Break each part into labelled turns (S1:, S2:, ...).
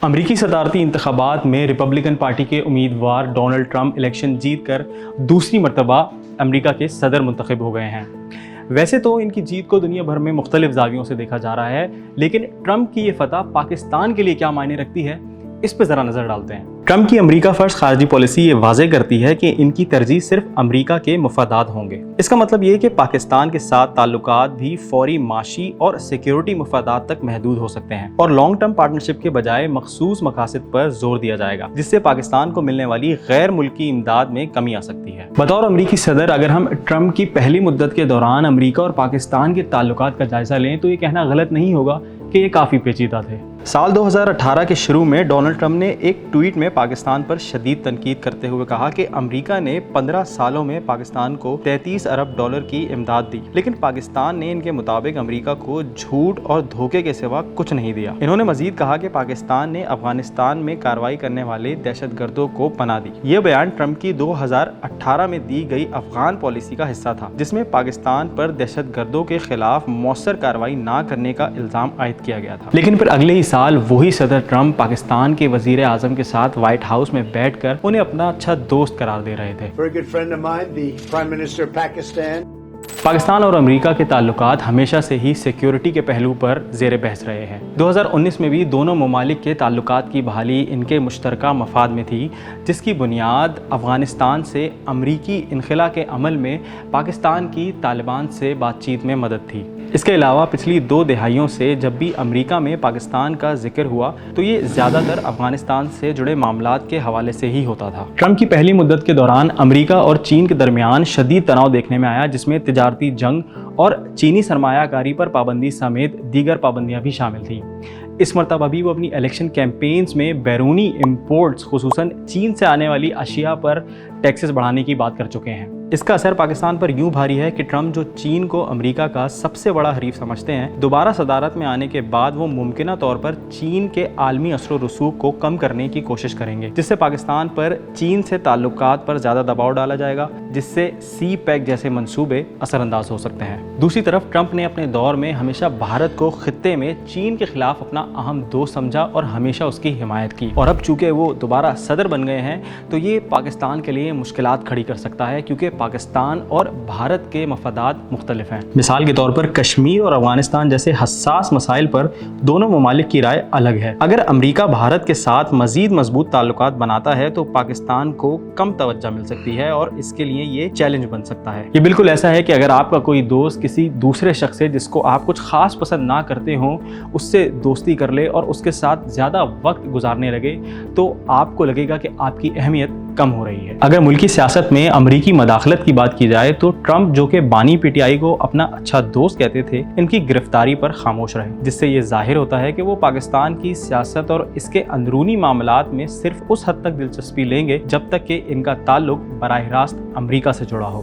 S1: امریکی صدارتی انتخابات میں ریپبلکن پارٹی کے امیدوار ڈونلڈ ٹرمپ الیکشن جیت کر دوسری مرتبہ امریکہ کے صدر منتخب ہو گئے ہیں۔ ویسے تو ان کی جیت کو دنیا بھر میں مختلف زاویوں سے دیکھا جا رہا ہے، لیکن ٹرمپ کی یہ فتح پاکستان کے لیے کیا معنی رکھتی ہے، اس پہ ذرا نظر ڈالتے ہیں۔ ٹرمپ کی امریکہ فرسٹ خارجی پالیسی یہ واضح کرتی ہے کہ ان کی ترجیح صرف امریکہ کے مفادات ہوں گے۔ اس کا مطلب یہ کہ پاکستان کے ساتھ تعلقات بھی فوری معاشی اور سیکیورٹی مفادات تک محدود ہو سکتے ہیں، اور لانگ ٹرم پارٹنرشپ کے بجائے مخصوص مقاصد پر زور دیا جائے گا، جس سے پاکستان کو ملنے والی غیر ملکی امداد میں کمی آ سکتی ہے۔ بطور امریکی صدر اگر ہم ٹرمپ کی پہلی مدت کے دوران امریکہ اور پاکستان کے تعلقات کا جائزہ لیں تو یہ کہنا غلط نہیں ہوگا کہ یہ کافی پیچیدہ تھے۔ سال 2018 کے شروع میں ڈونلڈ ٹرمپ نے ایک ٹویٹ میں پاکستان پر شدید تنقید کرتے ہوئے کہا کہ امریکہ نے 15 سالوں میں پاکستان کو 33 ارب ڈالر کی امداد دی، لیکن پاکستان نے ان کے مطابق امریکہ کو جھوٹ اور دھوکے کے سوا کچھ نہیں دیا۔ انہوں نے مزید کہا کہ پاکستان نے افغانستان میں کارروائی کرنے والے دہشت گردوں کو پناہ دی۔ یہ بیان ٹرمپ کی 2018 میں دی گئی افغان پالیسی کا حصہ تھا، جس میں پاکستان پر دہشت گردوں کے خلاف مؤثر کارروائی نہ کرنے کا الزام عائد کیا گیا تھا۔ لیکن پھر اگلے ہی سال وہی صدر ٹرمپ پاکستان کے وزیر اعظم کے ساتھ وائٹ ہاؤس میں بیٹھ کر انہیں اپنا اچھا دوست قرار دے رہے تھے۔ پاکستان اور امریکہ کے تعلقات ہمیشہ سے ہی سیکیورٹی کے پہلو پر زیر بحث رہے ہیں۔ 2019 میں بھی دونوں ممالک کے تعلقات کی بحالی ان کے مشترکہ مفاد میں تھی، جس کی بنیاد افغانستان سے امریکی انخلا کے عمل میں پاکستان کی طالبان سے بات چیت میں مدد تھی۔ اس کے علاوہ پچھلی 2 دہائیوں سے جب بھی امریکہ میں پاکستان کا ذکر ہوا تو یہ زیادہ تر افغانستان سے جڑے معاملات کے حوالے سے ہی ہوتا تھا۔ ٹرمپ کی پہلی مدت کے دوران امریکہ اور چین کے درمیان شدید تناؤ دیکھنے میں آیا، جس میں تجارتی جنگ اور چینی سرمایہ کاری پر پابندی سمیت دیگر پابندیاں بھی شامل تھیں۔ اس مرتبہ بھی وہ اپنی الیکشن کیمپینز میں بیرونی امپورٹس خصوصاً چین سے آنے والی اشیاء پر ٹیکسز بڑھانے کی بات کر چکے ہیں۔ اس کا اثر پاکستان پر یوں بھاری ہے کہ ٹرمپ جو چین کو امریکہ کا سب سے بڑا حریف سمجھتے ہیں، دوبارہ صدارت میں آنے کے بعد وہ ممکنہ طور پر چین کے عالمی اثر و رسوخ کو کم کرنے کی کوشش کریں گے، جس سے پاکستان پر چین سے تعلقات پر زیادہ دباؤ ڈالا جائے گا، جس سے سی پیک جیسے منصوبے اثر انداز ہو سکتے ہیں۔ دوسری طرف ٹرمپ نے اپنے دور میں ہمیشہ بھارت کو خطے میں چین کے خلاف اپنا اہم دوست سمجھا اور ہمیشہ اس کی حمایت کی، اور اب چونکہ وہ دوبارہ صدر بن گئے ہیں تو یہ پاکستان کے لیے مشکلات کھڑی کر سکتا ہے، کیونکہ پاکستان اور بھارت کے مفادات مختلف ہیں۔ مثال کے طور پر کشمیر اور افغانستان جیسے حساس مسائل پر دونوں ممالک کی رائے الگ ہے۔ اگر امریکہ بھارت کے ساتھ مزید مضبوط تعلقات بناتا ہے تو پاکستان کو کم توجہ مل سکتی ہے، اور اس کے لیے یہ چیلنج بن سکتا ہے۔ یہ بالکل ایسا ہے کہ اگر آپ کا کوئی دوست کسی دوسرے شخص سے جس کو آپ کچھ خاص پسند نہ کرتے ہوں اس سے دوستی کر لے اور اس کے ساتھ زیادہ وقت گزارنے لگے تو آپ کو لگے گا کہ آپ کی اہمیت کم ہو رہی ہے۔ اگر ملکی سیاست میں امریکی مداخلت کی بات کی جائے تو ٹرمپ، جو کہ بانی پی ٹی آئی کو اپنا اچھا دوست کہتے تھے، ان کی گرفتاری پر خاموش رہے، جس سے یہ ظاہر ہوتا ہے کہ وہ پاکستان کی سیاست اور اس کے اندرونی معاملات میں صرف اس حد تک دلچسپی لیں گے جب تک کہ ان کا تعلق براہ راست امریکہ سے جڑا ہو۔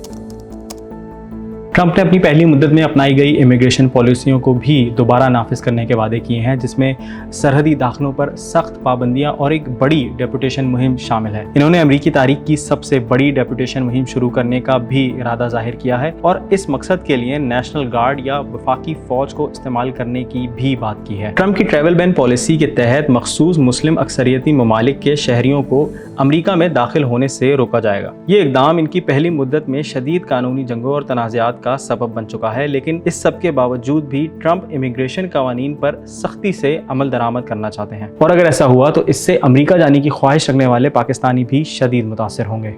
S1: ٹرمپ نے اپنی پہلی مدت میں اپنائی گئی امیگریشن پالیسیوں کو بھی دوبارہ نافذ کرنے کے وعدے کیے ہیں، جس میں سرحدی داخلوں پر سخت پابندیاں اور ایک بڑی ڈیپوٹیشن مہم شامل ہے۔ انہوں نے امریکی تاریخ کی سب سے بڑی ڈیپوٹیشن مہم شروع کرنے کا بھی ارادہ ظاہر کیا ہے، اور اس مقصد کے لیے نیشنل گارڈ یا وفاقی فوج کو استعمال کرنے کی بھی بات کی ہے۔ ٹرمپ کی ٹریول بین پالیسی کے تحت مخصوص مسلم اکثریتی ممالک کے شہریوں کو امریکہ میں داخل ہونے سے روکا جائے گا۔ یہ اقدام ان کی پہلی مدت میں شدید قانونی جنگوں اور تنازعات کا سبب بن چکا ہے، لیکن اس سب کے باوجود بھی ٹرمپ امیگریشن قوانین پر سختی سے عمل درآمد کرنا چاہتے ہیں، اور اگر ایسا ہوا تو اس سے امریکہ جانے کی خواہش رکھنے والے پاکستانی بھی شدید متاثر ہوں گے۔